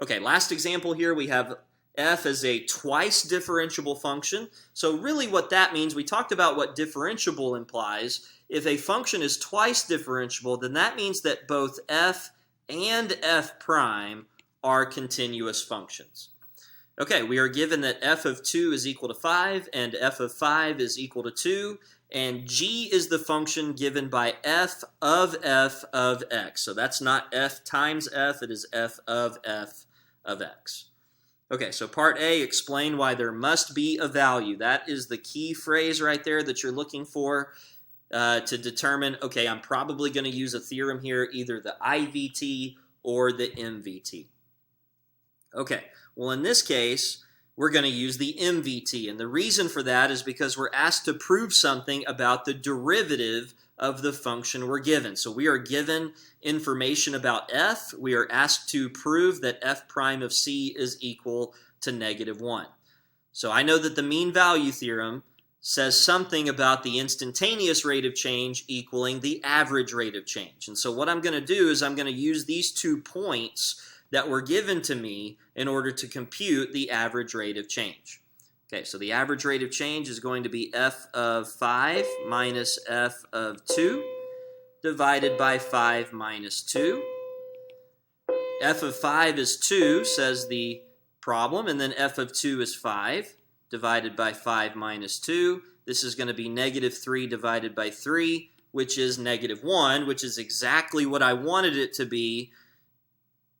Okay, last example here, we have f as a twice differentiable function. So really what that means, we talked about what differentiable implies. If a function is twice differentiable, then that means that both f and f prime are continuous functions. Okay, we are given that f of 2 is equal to 5 and f of 5 is equal to 2, and g is the function given by f of x. So that's not f times f, it is f of x. Okay, so part A, explain why there must be a value. That is the key phrase right there that you're looking for to determine, okay, I'm probably going to use a theorem here, either the IVT or the MVT. Okay, well in this case, we're going to use the MVT, and the reason for that is because we're asked to prove something about the derivative of the function we're given. So we are given information about f. We are asked to prove that f prime of c is equal to -1. So I know that the mean value theorem says something about the instantaneous rate of change equaling the average rate of change. And so what I'm going to do is I'm going to use these 2 points that were given to me in order to compute the average rate of change. Okay, so the average rate of change is going to be f of 5 minus f of 2 divided by 5 minus 2. F of 5 is 2, says the problem, and then f of 2 is 5 divided by 5 minus 2. This is going to be -3 divided by 3, which is -1, which is exactly what I wanted it to be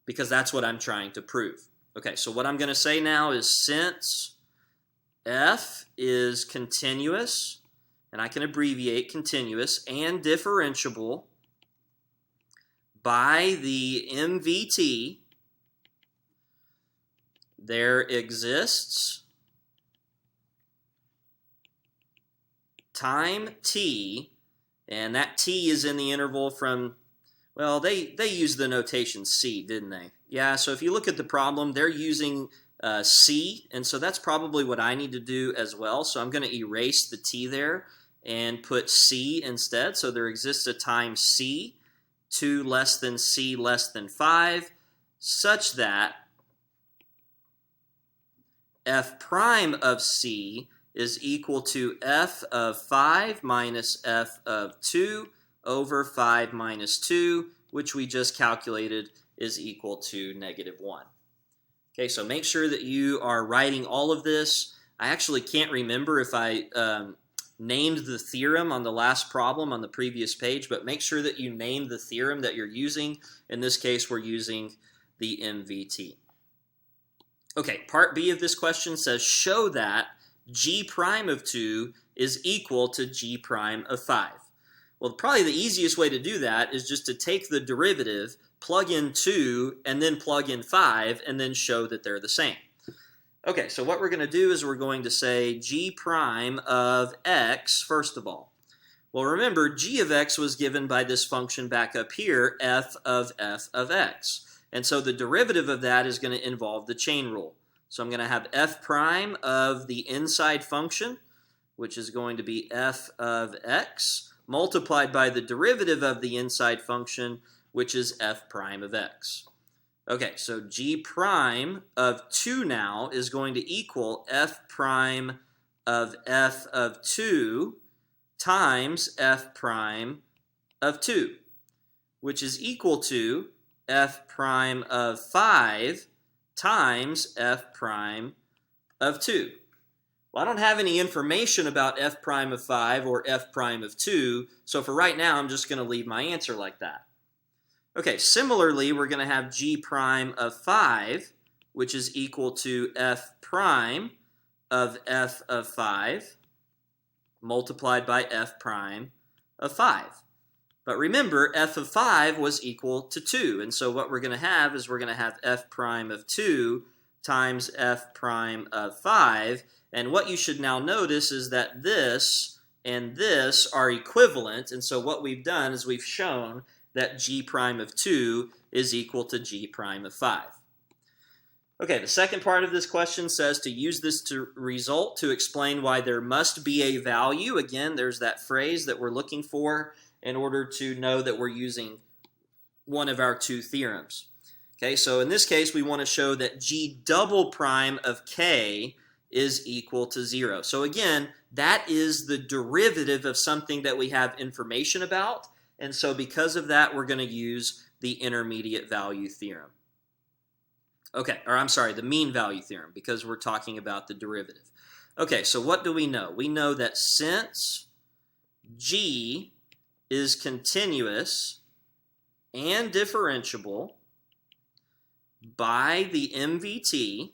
because that's what I'm trying to prove. Okay, so what I'm going to say now is since f is continuous, and I can abbreviate continuous, and differentiable by the MVT, there exists time t, and that t is in the interval from, well, they used the notation c, didn't they? Yeah, so if you look at the problem, they're using c, and so that's probably what I need to do as well. So I'm going to erase the t there and put c instead. So there exists a time c, 2 less than c less than 5, such that f prime of c is equal to f of 5 minus f of 2 over 5 minus 2, which we just calculated is equal to -1. Okay, so make sure that you are writing all of this. I actually can't remember if I named the theorem on the last problem on the previous page, but make sure that you name the theorem that you're using. In this case, we're using the MVT. Okay, part B of this question says, show that g prime of 2 is equal to g prime of 5. Well, probably the easiest way to do that is just to take the derivative, plug in 2, and then plug in 5, and then show that they're the same. Okay, so what we're going to do is we're going to say g prime of x, first of all. Well, remember, g of x was given by this function back up here, f of x. And so the derivative of that is going to involve the chain rule. So I'm going to have f prime of the inside function, which is going to be f of x, multiplied by the derivative of the inside function, which is f prime of x. Okay, so g prime of 2 now is going to equal f prime of f of 2 times f prime of 2, which is equal to f prime of 5 times f prime of 2. Well, I don't have any information about f prime of 5 or f prime of 2, so for right now, I'm just going to leave my answer like that. Okay, similarly, we're going to have g prime of 5, which is equal to f prime of f of 5 multiplied by f prime of 5. But remember, f of 5 was equal to 2, and so what we're going to have is we're going to have f prime of 2 times f prime of 5, and what you should now notice is that this and this are equivalent, and so what we've done is we've shown that g prime of 2 is equal to g prime of 5. Okay, the second part of this question says to use this result to explain why there must be a value. Again, there's that phrase that we're looking for in order to know that we're using one of our 2 theorems. Okay, so in this case, we want to show that g double prime of k is equal to 0. So again, that is the derivative of something that we have information about. And so because of that, we're going to use the intermediate value theorem. Okay, or I'm sorry, the mean value theorem, because we're talking about the derivative. Okay, so what do we know? We know that since g is continuous and differentiable by the MVT,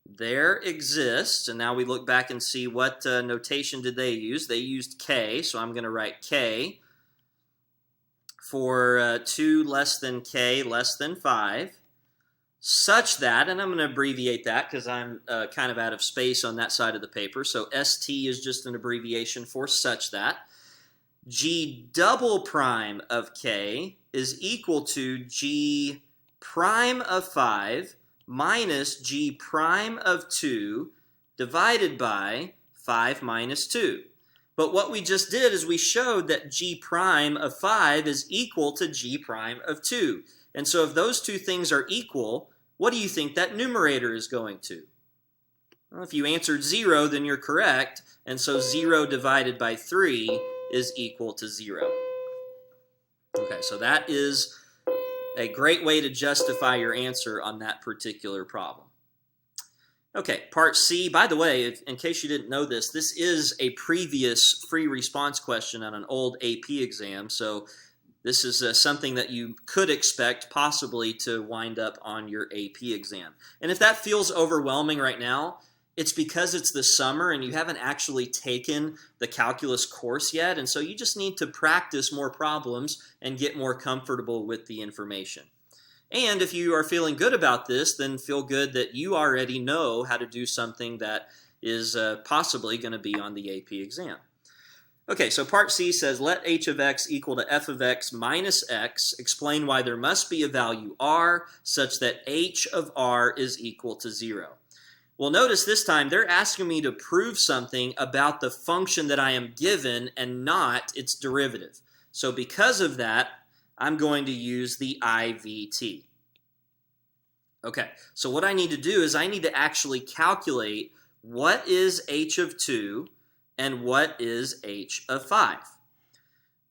there exists, and now we look back and see what notation did they use. They used k, so I'm going to write k for 2 less than k less than 5, such that, and I'm going to abbreviate that because I'm kind of out of space on that side of the paper, so ST is just an abbreviation for such that, g double prime of k is equal to g prime of 5 minus g prime of 2 divided by 5 minus 2. But what we just did is we showed that g prime of 5 is equal to g prime of 2. And so if those two things are equal, what do you think that numerator is going to? Well, if you answered 0, then you're correct. And so 0 divided by 3 is equal to 0. Okay, so that is a great way to justify your answer on that particular problem. Okay, part C. By the way, in case you didn't know this, this is a previous free response question on an old AP exam, so this is something that you could expect possibly to wind up on your AP exam. And if that feels overwhelming right now, it's because it's the summer and you haven't actually taken the calculus course yet, and so you just need to practice more problems and get more comfortable with the information. And if you are feeling good about this, then feel good that you already know how to do something that is possibly going to be on the AP exam. Okay, so part C says, let h of x equal to f of x minus x. Explain why there must be a value r such that h of r is equal to 0. Well, notice this time they're asking me to prove something about the function that I am given and not its derivative. So because of that, I'm going to use the IVT. Okay, so what I need to do is I need to actually calculate what is h of 2 and what is h of 5.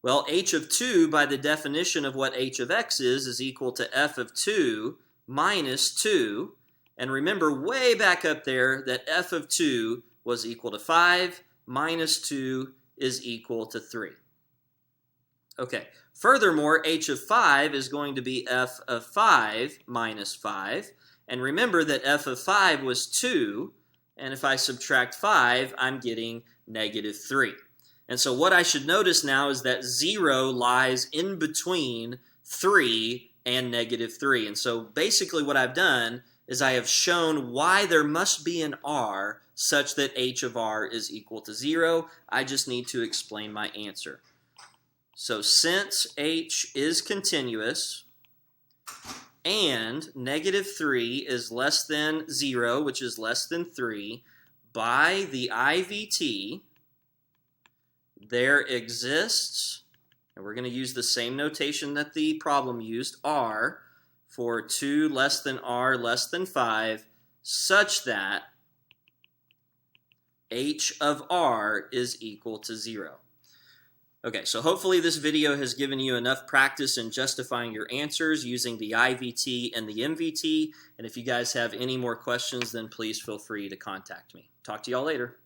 Well, h of 2, by the definition of what h of x is equal to f of 2 minus 2. And remember way back up there that f of 2 was equal to 5 minus 2 is equal to 3. Okay, furthermore, h of 5 is going to be f of 5 minus 5. And remember that f of 5 was 2, and if I subtract 5, I'm getting negative 3. And so what I should notice now is that 0 lies in between 3 and negative 3. And so basically what I've done is I have shown why there must be an r such that h of r is equal to 0. I just need to explain my answer. So since h is continuous and negative 3 is less than 0, which is less than 3, by the IVT, there exists, and we're going to use the same notation that the problem used, r, for 2 less than r less than 5, such that h of r is equal to 0. Okay, so hopefully this video has given you enough practice in justifying your answers using the IVT and the MVT. And if you guys have any more questions, then please feel free to contact me. Talk to y'all later.